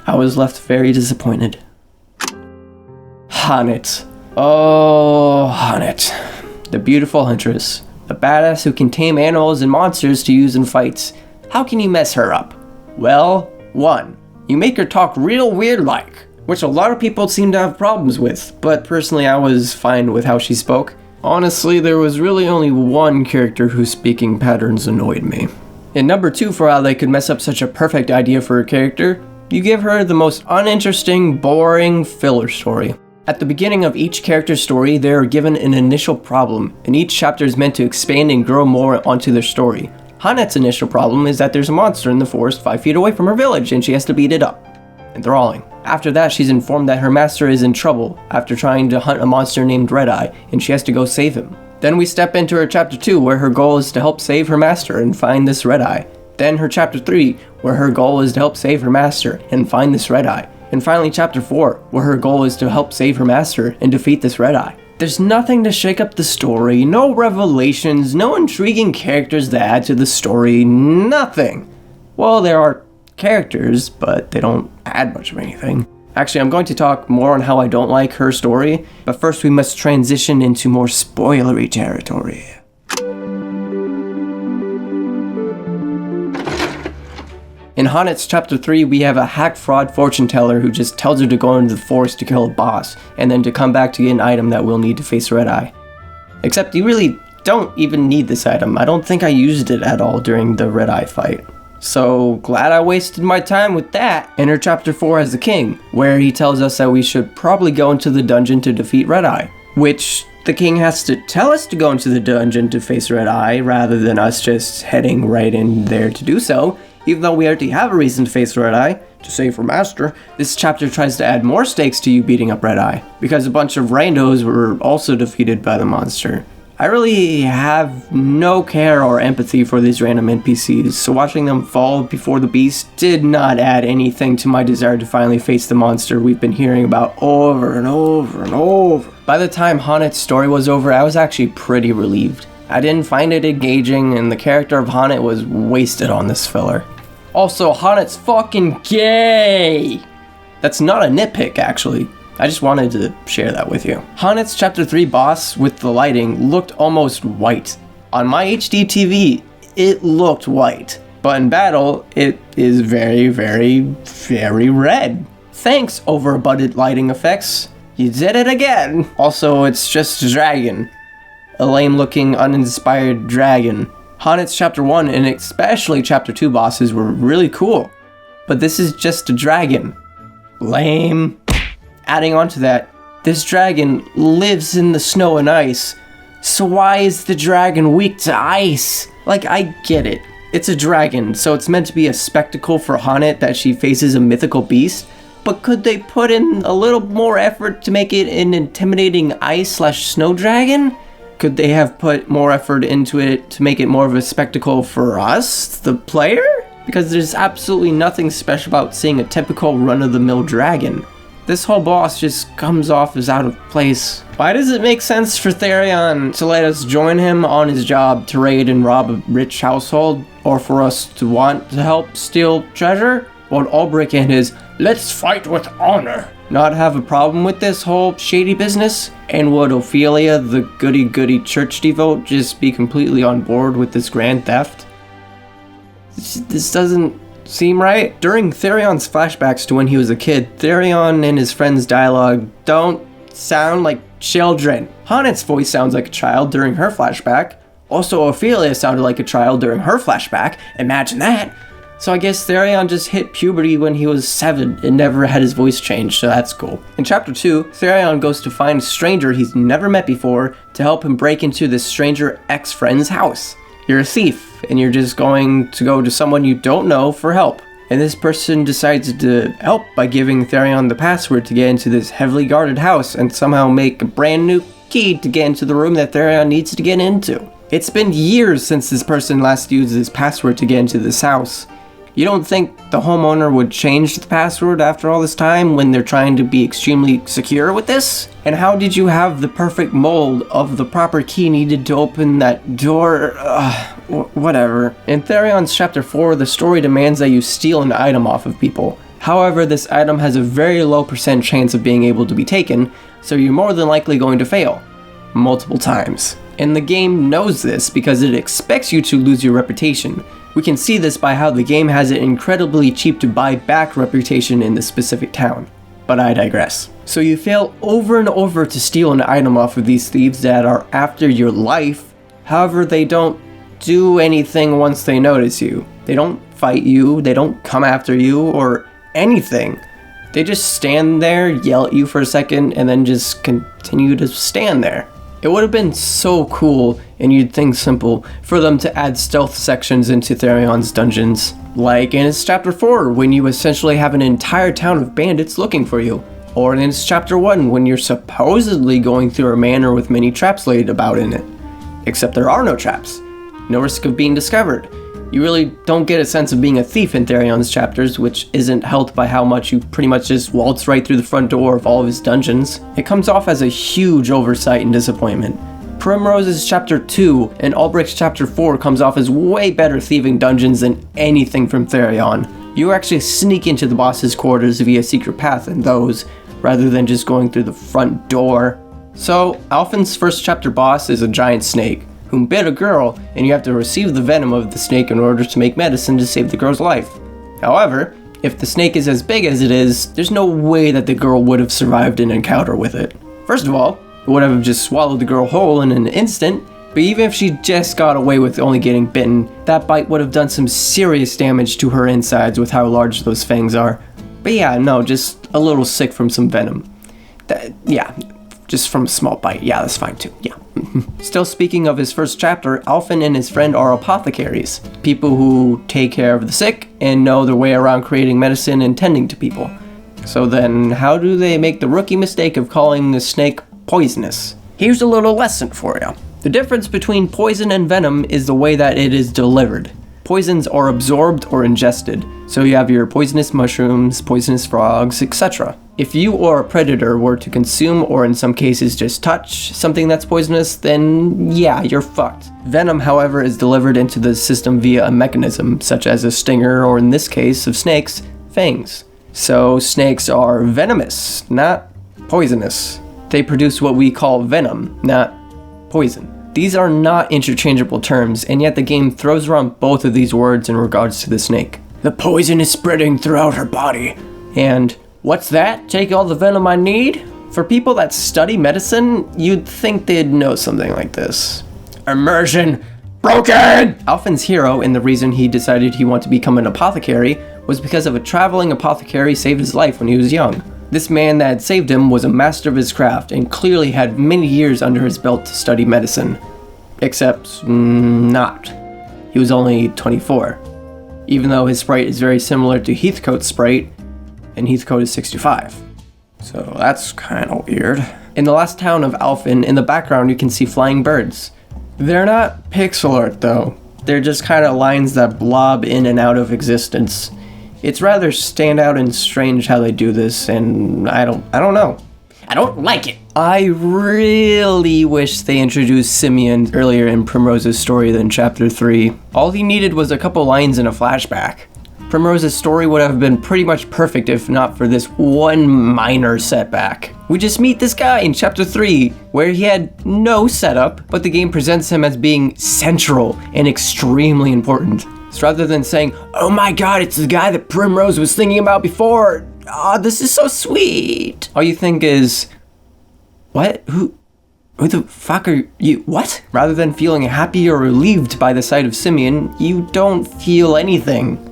I was left very disappointed. Hannet. Oh, Hannet. The beautiful huntress. A badass who can tame animals and monsters to use in fights. How can you mess her up? Well, 1. You make her talk real weird-like, which a lot of people seem to have problems with, but personally I was fine with how she spoke. Honestly, there was really only one character whose speaking patterns annoyed me. And number 2, for how they could mess up such a perfect idea for a character, you give her the most uninteresting, boring filler story. At the beginning of each character's story, they are given an initial problem, and each chapter is meant to expand and grow more onto their story. Hannet's initial problem is that there's a monster in the forest 5 feet away from her village and she has to beat it up. Enthralling. After that, she's informed that her master is in trouble after trying to hunt a monster named Red-Eye, and she has to go save him. Then we step into her chapter 2, where her goal is to help save her master and find this Red-Eye. Then her chapter 3, where her goal is to help save her master and find this Red-Eye. And finally chapter 4, where her goal is to help save her master and defeat this Red-Eye. There's nothing to shake up the story, no revelations, no intriguing characters to add to the story, nothing. Well, there are characters, but they don't add much of anything. Actually, I'm going to talk more on how I don't like her story, but first we must transition into more spoilery territory. In Hannet's chapter 3, we have a hack fraud fortune teller who just tells her to go into the forest to kill a boss, and then to come back to get an item that we'll need to face Red-Eye. Except you really don't even need this item. I don't think I used it at all during the Red-Eye fight. So glad I wasted my time with that. Enter chapter 4 as the king, where he tells us that we should probably go into the dungeon to defeat Red-Eye, which the king has to tell us to go into the dungeon to face Red-Eye rather than us just heading right in there to do so. Even though we already have a reason to face Red-Eye, to save her master, this chapter tries to add more stakes to you beating up Red-Eye, because a bunch of randos were also defeated by the monster. I really have no care or empathy for these random NPCs, so watching them fall before the beast did not add anything to my desire to finally face the monster we've been hearing about over and over and over. By the time Hannet's story was over, I was actually pretty relieved. I didn't find it engaging, and the character of Hannet was wasted on this filler. Also, Hannet's fucking gay! That's not a nitpick, actually. I just wanted to share that with you. Hannet's chapter 3 boss with the lighting looked almost white. On my HD TV, it looked white. But in battle, it is very, very, very red. Thanks, overabundant lighting effects. You did it again. Also, it's just a dragon. A lame-looking, uninspired dragon. Hannet's chapter 1 and especially chapter 2 bosses were really cool. But this is just a dragon. Lame. Adding on to that, this dragon lives in the snow and ice. So why is the dragon weak to ice? Like, I get it. It's a dragon, so it's meant to be a spectacle for Hannet that she faces a mythical beast. But could they put in a little more effort to make it an intimidating ice/snow dragon? Could they have put more effort into it to make it more of a spectacle for us, the player? Because there's absolutely nothing special about seeing a typical run-of-the-mill dragon. This whole boss just comes off as out of place. Why does it make sense for Therion to let us join him on his job to raid and rob a rich household? Or for us to want to help steal treasure? What Ulbrich is, let's fight with honor. Not have a problem with this whole shady business? And would Ophelia, the goody-goody church devote, just be completely on board with this grand theft? This doesn't seem right. During Therion's flashbacks to when he was a kid, Therion and his friends' dialogue don't sound like children. Hannet's voice sounds like a child during her flashback. Also, Ophelia sounded like a child during her flashback. Imagine that. So I guess Therion just hit puberty when he was 7 and never had his voice changed, so that's cool. In chapter 2, Therion goes to find a stranger he's never met before to help him break into this stranger ex-friend's house. You're a thief, and you're just going to go to someone you don't know for help. And this person decides to help by giving Therion the password to get into this heavily guarded house and somehow make a brand new key to get into the room that Therion needs to get into. It's been years since this person last used this password to get into this house. You don't think the homeowner would change the password after all this time when they're trying to be extremely secure with this? And how did you have the perfect mold of the proper key needed to open that door? Whatever. In Therion's Chapter 4, the story demands that you steal an item off of people. However, this item has a very low % chance of being able to be taken, so you're more than likely going to fail. Multiple times. And the game knows this because it expects you to lose your reputation. We can see this by how the game has it incredibly cheap to buy back reputation in this specific town. But I digress. So you fail over and over to steal an item off of these thieves that are after your life. However, they don't do anything once they notice you. They don't fight you, they don't come after you, or anything. They just stand there, yell at you for a second, and then just continue to stand there. It would have been so cool, and you'd think simple, for them to add stealth sections into Therion's dungeons. Like in its Chapter 4, when you essentially have an entire town of bandits looking for you. Or in its Chapter 1, when you're supposedly going through a manor with many traps laid about in it. Except there are no traps. No risk of being discovered. You really don't get a sense of being a thief in Therion's chapters, which isn't helped by how much you pretty much just waltz right through the front door of all of his dungeons. It comes off as a huge oversight and disappointment. Primrose's Chapter 2 and Albrecht's Chapter 4 comes off as way better thieving dungeons than anything from Therion. You actually sneak into the boss's quarters via secret path in those, rather than just going through the front door. So, Alphen's first chapter boss is a giant snake, whom bit a girl, and you have to receive the venom of the snake in order to make medicine to save the girl's life. However, if the snake is as big as it is, there's no way that the girl would have survived an encounter with it. First of all, it would have just swallowed the girl whole in an instant, but even if she just got away with only getting bitten, that bite would have done some serious damage to her insides with how large those fangs are. But yeah, no, just a little sick from some venom. Just from a small bite. Yeah, that's fine too. Yeah. Still speaking of his first chapter, Alphen and his friend are apothecaries. People who take care of the sick and know their way around creating medicine and tending to people. So then, how do they make the rookie mistake of calling the snake poisonous? Here's a little lesson for you. The difference between poison and venom is the way that it is delivered. Poisons are absorbed or ingested, so you have your poisonous mushrooms, poisonous frogs, etc. If you or a predator were to consume or in some cases just touch something that's poisonous, then yeah, you're fucked. Venom, however, is delivered into the system via a mechanism, such as a stinger or in this case of snakes, fangs. So snakes are venomous, not poisonous. They produce what we call venom, not poison. These are not interchangeable terms, and yet the game throws around both of these words in regards to the snake. The poison is spreading throughout her body. And what's that? Take all the venom I need? For people that study medicine, you'd think they'd know something like this. Immersion broken! Alphen's hero, and the reason he decided he wanted to become an apothecary, was because of a traveling apothecary saved his life when he was young. This man that had saved him was a master of his craft and clearly had many years under his belt to study medicine. Except, not. He was only 24. Even though his sprite is very similar to Heathcote's sprite, and Heathcote is 65. So that's kinda weird. In the last town of Alphen, in the background you can see flying birds. They're not pixel art though. They're just kinda lines that blob in and out of existence. It's rather standout and strange how they do this, and I don't know. I don't like it. I really wish they introduced Simeon earlier in Primrose's story than Chapter 3. All he needed was a couple lines in a flashback. Primrose's story would have been pretty much perfect if not for this one minor setback. We just meet this guy in Chapter 3, where he had no setup, but the game presents him as being central and extremely important. So rather than saying, oh my god, it's the guy that Primrose was thinking about before, this is so sweet, all you think is, what? Who the fuck are you? What? Rather than feeling happy or relieved by the sight of Simeon, you don't feel anything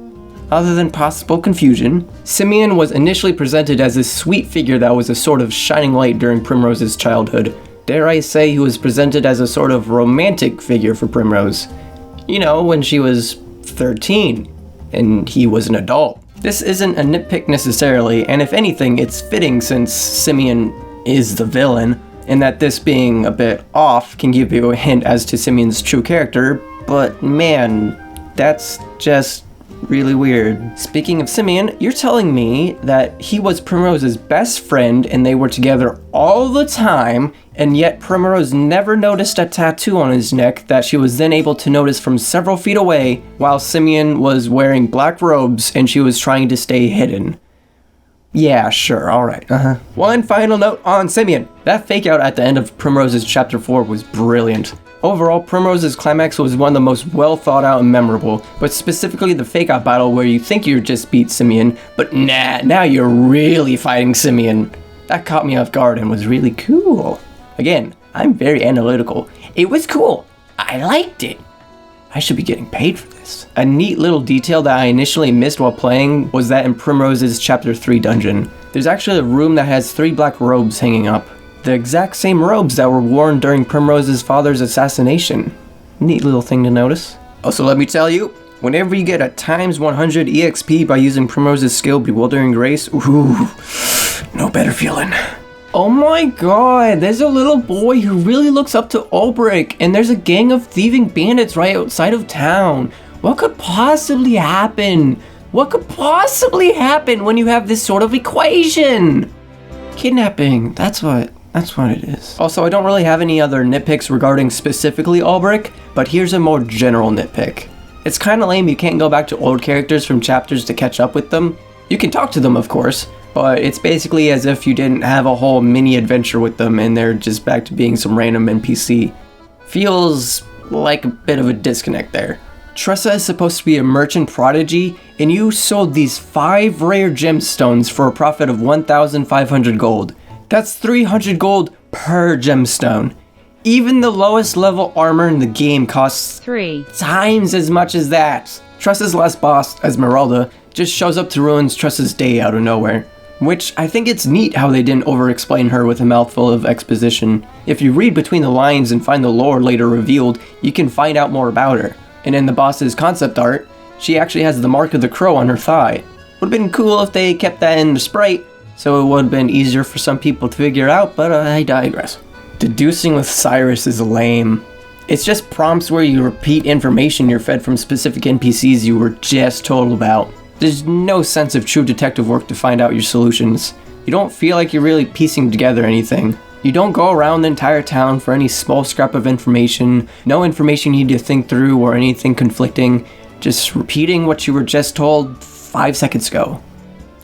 other than possible confusion. Simeon was initially presented as this sweet figure that was a sort of shining light during Primrose's childhood. Dare I say he was presented as a sort of romantic figure for Primrose. You know, when she was 13 and he was an adult. This isn't a nitpick necessarily, and if anything, it's fitting since Simeon is the villain. and that this being a bit off can give you a hint as to Simeon's true character, but man, that's just really weird. Speaking of Simeon, you're telling me that he was Primrose's best friend and they were together all the time, and yet Primrose never noticed a tattoo on his neck that she was then able to notice from several feet away while Simeon was wearing black robes and she was trying to stay hidden. Yeah, sure, alright, One final note on Simeon. That fake out at the end of Primrose's chapter 4 was brilliant. Overall, Primrose's climax was one of the most well thought out and memorable, but specifically the fake out battle where you think you just beat Simeon, but nah, now you're really fighting Simeon. That caught me off guard and was really cool. Again, I'm very analytical. It was cool. I liked it. I should be getting paid for this. A neat little detail that I initially missed while playing was that in Primrose's chapter 3 dungeon, there's actually a room that has 3 black robes hanging up. The exact same robes that were worn during Primrose's father's assassination. Neat little thing to notice. Also, let me tell you, whenever you get a times 100 EXP by using Primrose's skill Bewildering Grace, ooh, no better feeling. Oh my god, there's a little boy who really looks up to Ulbrich, and there's a gang of thieving bandits right outside of town. What could possibly happen? What could possibly happen when you have this sort of equation? Kidnapping, that's what it is. Also, I don't really have any other nitpicks regarding specifically Ulbrich, but here's a more general nitpick. It's kinda lame you can't go back to old characters from chapters to catch up with them. You can talk to them, of course, but it's basically as if you didn't have a whole mini adventure with them and they're just back to being some random NPC. Feels like a bit of a disconnect there. Tressa is supposed to be a merchant prodigy, and you sold these 5 rare gemstones for a profit of 1,500 gold. That's 300 gold per gemstone. Even the lowest level armor in the game costs 3 times as much as that. Tressa's last boss, Esmeralda, just shows up to ruin Tressa's day out of nowhere. Which, I think it's neat how they didn't over-explain her with a mouthful of exposition. If you read between the lines and find the lore later revealed, you can find out more about her. And in the boss's concept art, she actually has the mark of the crow on her thigh. Would've been cool if they kept that in the sprite, so it would've been easier for some people to figure out, but I digress. Deducing with Cyrus is lame. It's just prompts where you repeat information you're fed from specific NPCs you were just told about. There's no sense of true detective work to find out your solutions. You don't feel like you're really piecing together anything. You don't go around the entire town for any small scrap of information, no information you need to think through or anything conflicting, just repeating what you were just told 5 seconds ago.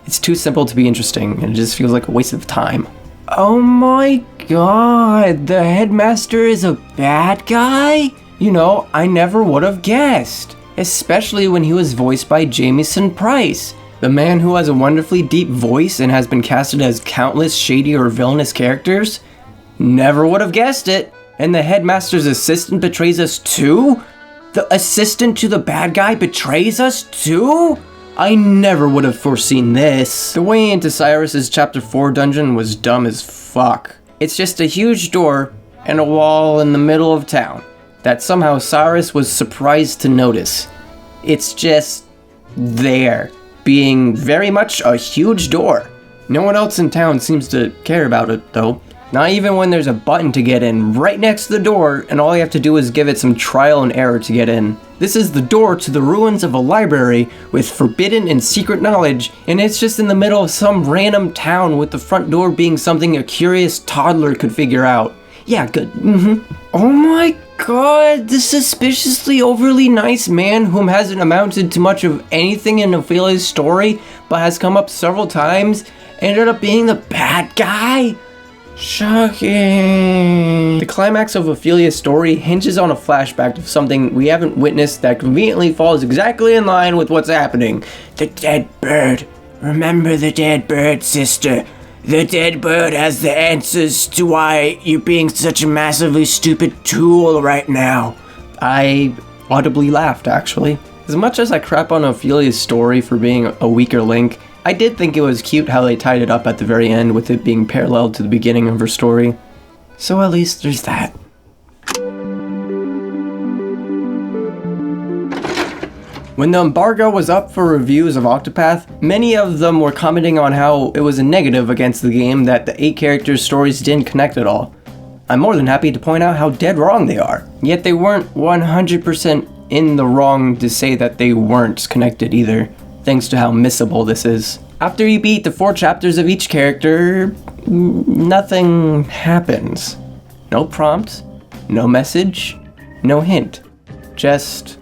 It's too simple to be interesting, and it just feels like a waste of time. Oh my god, the headmaster is a bad guy? You know, I never would have guessed. Especially when he was voiced by Jamieson Price, the man who has a wonderfully deep voice and has been casted as countless shady or villainous characters. Never would have guessed it. And the headmaster's assistant betrays us too? The assistant to the bad guy betrays us too? I never would have foreseen this. The way into Cyrus's chapter 4 dungeon was dumb as fuck. It's just a huge door and a wall in the middle of town that somehow Cyrus was surprised to notice. It's just there, being very much a huge door. No one else in town seems to care about it though. Not even when there's a button to get in right next to the door and all you have to do is give it some trial and error to get in. This is the door to the ruins of a library with forbidden and secret knowledge, and it's just in the middle of some random town with the front door being something a curious toddler could figure out. Yeah, good. Oh my god, the suspiciously overly nice man whom hasn't amounted to much of anything in Ophelia's story, but has come up several times, ended up being the bad guy? Shocking. The climax of Ophelia's story hinges on a flashback of something we haven't witnessed that conveniently falls exactly in line with what's happening. The dead bird. Remember the dead bird, sister. The dead bird has the answers to why you're being such a massively stupid tool right now. I audibly laughed, actually. As much as I crap on Ophelia's story for being a weaker link, I did think it was cute how they tied it up at the very end with it being parallel to the beginning of her story. So at least there's that. When the embargo was up for reviews of Octopath, many of them were commenting on how it was a negative against the game that the 8 characters' stories didn't connect at all. I'm more than happy to point out how dead wrong they are. Yet they weren't 100% in the wrong to say that they weren't connected either, thanks to how missable this is. After you beat the 4 chapters of each character, nothing happens. No prompt, no message, no hint. Just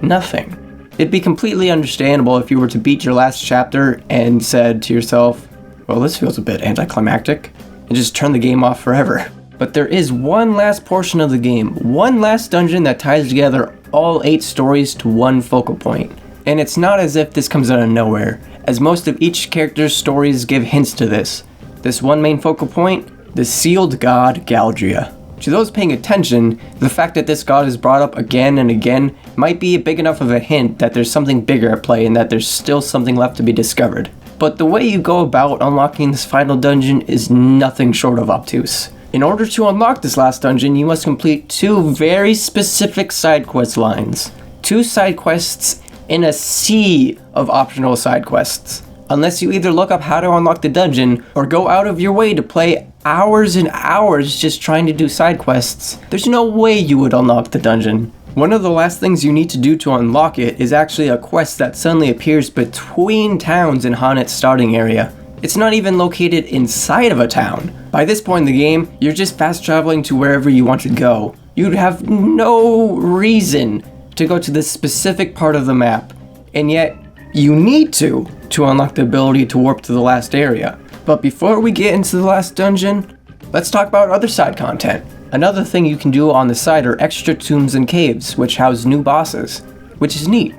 nothing. It'd be completely understandable if you were to beat your last chapter and said to yourself, well, this feels a bit anticlimactic, and just turn the game off forever. But there is one last portion of the game, one last dungeon that ties together all 8 stories to one focal point. And it's not as if this comes out of nowhere, as most of each character's stories give hints to this. This one main focal point, the sealed god Galdria. To those paying attention, the fact that this god is brought up again and again might be big enough of a hint that there's something bigger at play and that there's still something left to be discovered. But the way you go about unlocking this final dungeon is nothing short of obtuse. In order to unlock this last dungeon, you must complete 2 very specific side quest lines. 2 side quests in a sea of optional side quests. Unless you either look up how to unlock the dungeon or go out of your way to play hours and hours just trying to do side quests, there's no way you would unlock the dungeon. One of the last things you need to do to unlock it is actually a quest that suddenly appears between towns in H'aanit's starting area. It's not even located inside of a town. By this point in the game, you're just fast traveling to wherever you want to go. You'd have no reason to go to this specific part of the map, and yet you need to unlock the ability to warp to the last area. But before we get into the last dungeon, let's talk about other side content. Another thing you can do on the side are extra tombs and caves, which house new bosses, which is neat.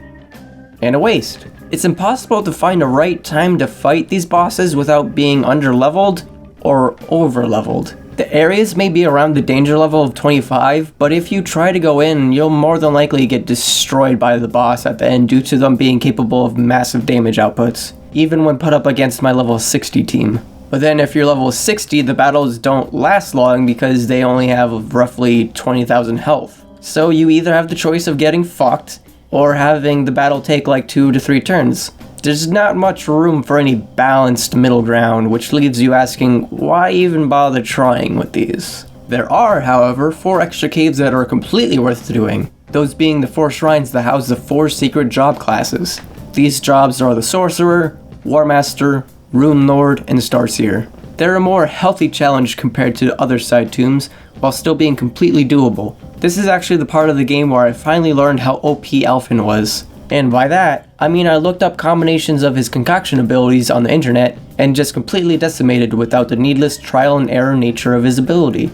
And a waste. It's impossible to find the right time to fight these bosses without being underleveled or overleveled. The areas may be around the danger level of 25, but if you try to go in, you'll more than likely get destroyed by the boss at the end due to them being capable of massive damage outputs, even when put up against my level 60 team. But then if you're level 60, the battles don't last long because they only have roughly 20,000 health. So you either have the choice of getting fucked or having the battle take like 2 to 3 turns. There's not much room for any balanced middle ground, which leaves you asking, why even bother trying with these? There are, however, 4 extra caves that are completely worth doing, those being the 4 shrines that house the 4 secret job classes. These jobs are the Sorcerer, War Master, Rune Lord, and Starseer. They're a more healthy challenge compared to other side tombs, while still being completely doable. This is actually the part of the game where I finally learned how OP Alphen was. And by that, I mean I looked up combinations of his concoction abilities on the internet and just completely decimated without the needless trial and error nature of his ability.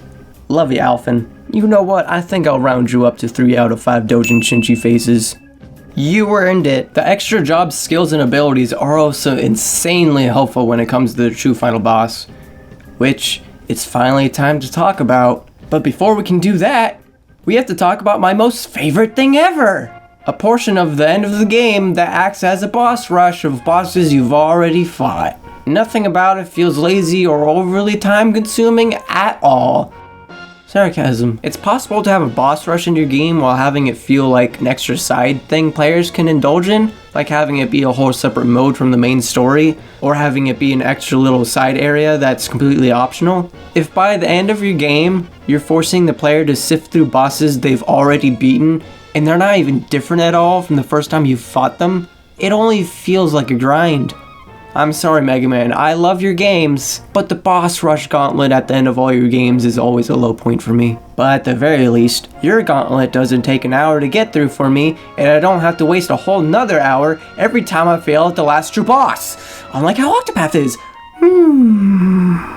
Love you, Alphen. You know what, I think I'll round you up to 3 out of 5 Dojin Shinji faces. You earned it. The extra job skills and abilities are also insanely helpful when it comes to the true final boss, which it's finally time to talk about. But before we can do that, we have to talk about my most favorite thing ever! A portion of the end of the game that acts as a boss rush of bosses you've already fought. Nothing about it feels lazy or overly time consuming at all. Sarcasm. It's possible to have a boss rush in your game while having it feel like an extra side thing players can indulge in, like having it be a whole separate mode from the main story, or having it be an extra little side area that's completely optional. If by the end of your game, you're forcing the player to sift through bosses they've already beaten, and they're not even different at all from the first time you fought them, it only feels like a grind. I'm sorry, Mega Man, I love your games, but the boss rush gauntlet at the end of all your games is always a low point for me. But at the very least, your gauntlet doesn't take an hour to get through for me, and I don't have to waste a whole nother hour every time I fail at the last true boss, unlike how Octopath is.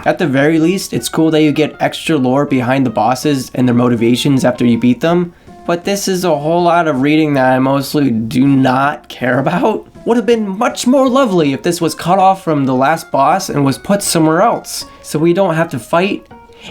At the very least, it's cool that you get extra lore behind the bosses and their motivations after you beat them, but this is a whole lot of reading that I mostly do not care about. Would have been much more lovely if this was cut off from the last boss and was put somewhere else, so we don't have to fight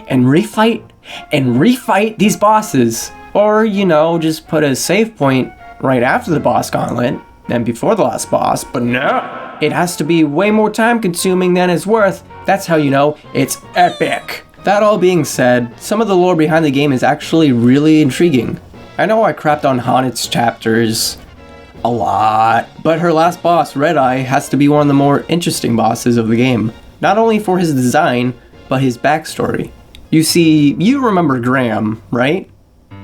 and refight and refight these bosses. Or, you know, just put a save point right after the boss gauntlet and before the last boss, but no! It has to be way more time consuming than it's worth. That's how you know it's epic. That all being said, some of the lore behind the game is actually really intriguing. I know I crapped on H'aanit's chapters a lot, but her last boss, Red Eye, has to be one of the more interesting bosses of the game. Not only for his design, but his backstory. You see, you remember Graham, right?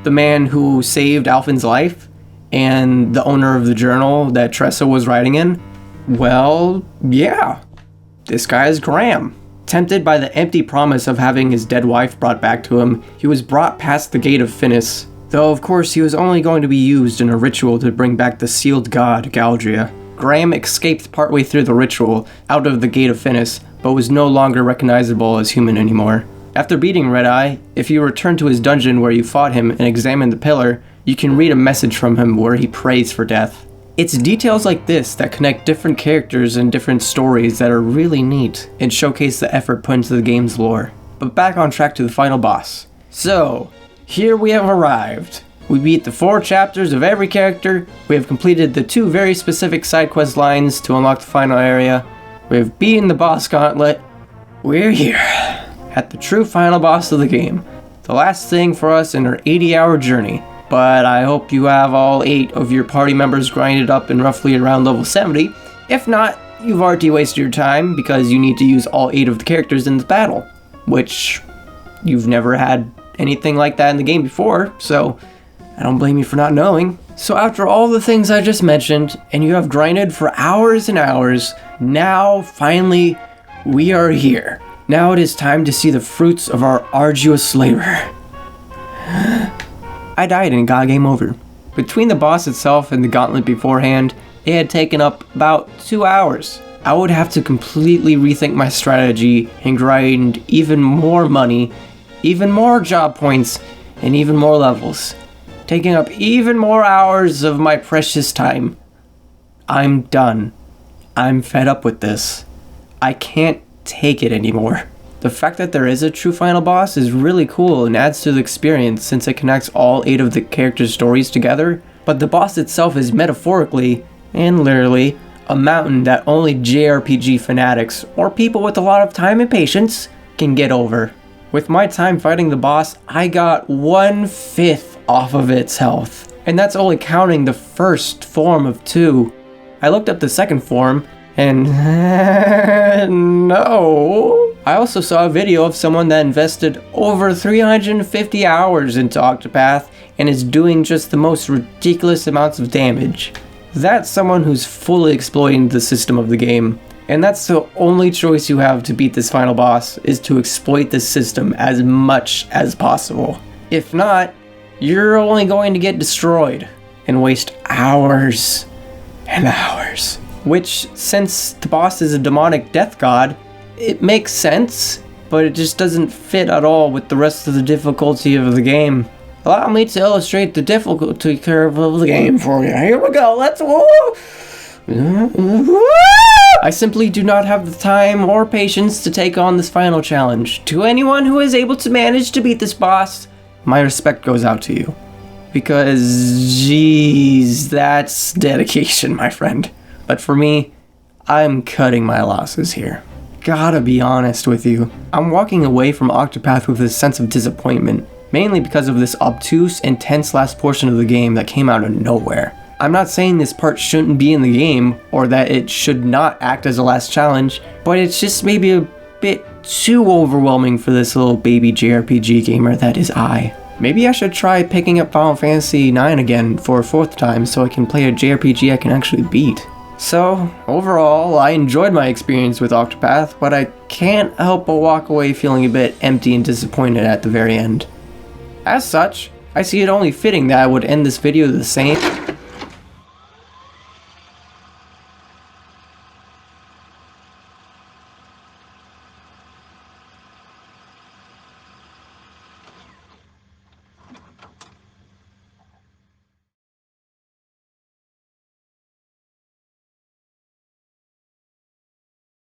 The man who saved Alfin's life and the owner of the journal that Tressa was writing in? Well, yeah. This guy is Graham. Tempted by the empty promise of having his dead wife brought back to him, he was brought past the gate of Finis. Though, of course, he was only going to be used in a ritual to bring back the sealed god, Galdria. Graham escaped partway through the ritual, out of the gate of Finis, but was no longer recognizable as human anymore. After beating Red Eye, if you return to his dungeon where you fought him and examine the pillar, you can read a message from him where he prays for death. It's details like this that connect different characters and different stories that are really neat and showcase the effort put into the game's lore. But back on track to the final boss. So, here we have arrived. We beat the 4 chapters of every character, we have completed the 2 very specific side quest lines to unlock the final area, we have beaten the boss gauntlet, we're here, at the true final boss of the game, the last thing for us in our 80-hour journey. But I hope you have all 8 of your party members grinded up in roughly around level 70. If not, you've already wasted your time because you need to use all 8 of the characters in the battle, which you've never had anything like that in the game before, so I don't blame you for not knowing. So after all the things I just mentioned, and you have grinded for hours and hours, now finally we are here. Now it is time to see the fruits of our arduous labor. I died and got game over. Between the boss itself and the gauntlet beforehand, it had taken up about 2 hours. I would have to completely rethink my strategy and grind even more money, even more job points, and even more levels, taking up even more hours of my precious time. I'm done. I'm fed up with this. I can't take it anymore. The fact that there is a true final boss is really cool and adds to the experience since it connects all 8 of the characters' stories together, but the boss itself is metaphorically, and literally, a mountain that only JRPG fanatics, or people with a lot of time and patience, can get over. With my time fighting the boss, I got 1/5 off of its health, and that's only counting the first form of 2. I looked up the second form, and no. I also saw a video of someone that invested over 350 hours into Octopath and is doing just the most ridiculous amounts of damage. That's someone who's fully exploiting the system of the game. And that's the only choice you have to beat this final boss, is to exploit this system as much as possible. If not, you're only going to get destroyed and waste hours and hours. Which, since the boss is a demonic death god, it makes sense, but it just doesn't fit at all with the rest of the difficulty of the game. Allow me to illustrate the difficulty curve of the game for you. Here we go, let's I simply do not have the time or patience to take on this final challenge. To anyone who is able to manage to beat this boss, my respect goes out to you. Because, jeez, that's dedication, my friend. But for me, I'm cutting my losses here. Gotta be honest with you, I'm walking away from Octopath with a sense of disappointment, mainly because of this obtuse, intense last portion of the game that came out of nowhere. I'm not saying this part shouldn't be in the game, or that it should not act as a last challenge, but it's just maybe a bit too overwhelming for this little baby JRPG gamer that is I. Maybe I should try picking up Final Fantasy IX again for a 4th time so I can play a JRPG I can actually beat. So, overall, I enjoyed my experience with Octopath, but I can't help but walk away feeling a bit empty and disappointed at the very end. As such, I see it only fitting that I would end this video the same.